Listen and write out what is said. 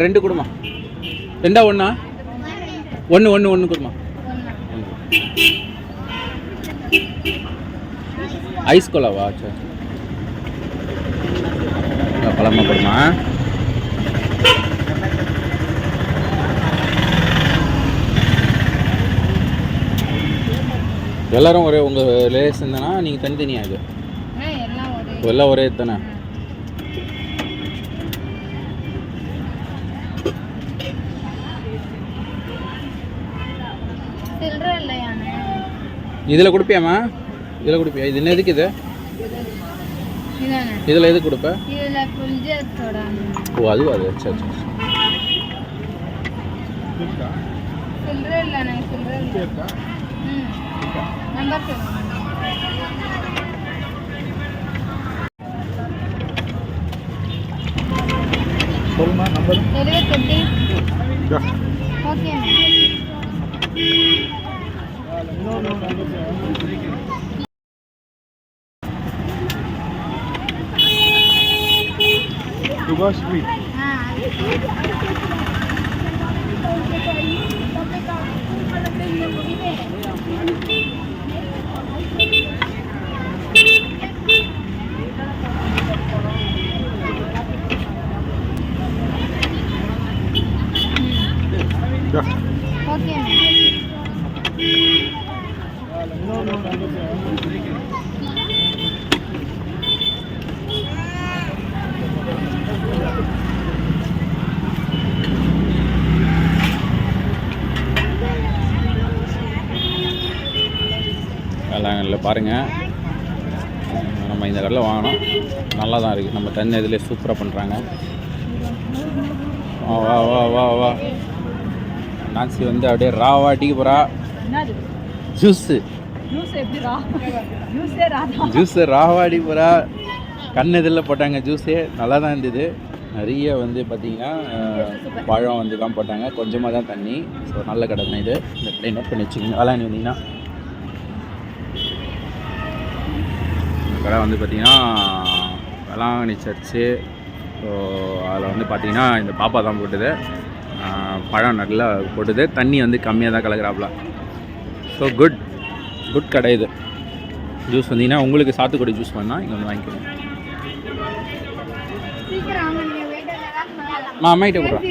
ரெண்டு கொடுமா. ரெண்டா ஒன்றா? ஒன்று கொடுமா. ஐஸ் கோலாவா? சரி பழமா கொடுமா. எல்லாரும் ஒரே உங்கள் ரிலேஷன் தானா? நீங்கள் தனித்தனியா? இது எல்லாம் ஒரே தானே? இதில் கொடுப்பியாம்மா? இதில் கொடுப்பியா? இது என்ன எதுக்கு? இது இதில் எதுக்கு கொடுப்ப? ஓ அதுவா? அது சரி சரி. சொல்லுமா number. 78. Okay. Sugar sweet. Okay. வேளாங்கல்ல பாருங்கள், நம்ம இந்த கடையில் வாங்கினோம். நல்லா தான் இருக்குது. நம்ம தண்ணி இதில் சூப்பராக பண்ணுறாங்க. வா வா வா வா. நான்சி வந்து அப்படியே ராவா அடிக்க போகிறா. ஜூஸு ராவா அடிக்க போகிறா. கண் இதில் போட்டாங்க ஜூஸு. நல்லா தான் இருந்தது. நிறைய வந்து பார்த்திங்கன்னா பழம் வந்து தான் போட்டாங்க. கொஞ்சமாக தான் தண்ணி. ஸோ நல்ல கடை தான் இது. இந்த கடை நோட் பண்ணி வச்சுக்கோங்க. வேளாங்கண்ணி வந்தீங்கன்னா கடை வந்து பார்த்திங்கன்னா வேளாங்கண்ணி சர்ச்சு. ஸோ அதில் வந்து பார்த்திங்கன்னா இந்த பாப்பா தான் போட்டுது. பழம் நல்லா போட்டுது. தண்ணி வந்து கம்மியாக தான் கலக்கிறாப்புல. ஸோ குட் கடை இது. ஜூஸ் வந்தீங்கன்னா உங்களுக்கு சாத்துக்குடி ஜூஸ் வேணால் இங்கே வந்து வாங்கிக்கணும். நான் அம்மாயிட்ட கொடுறேன்.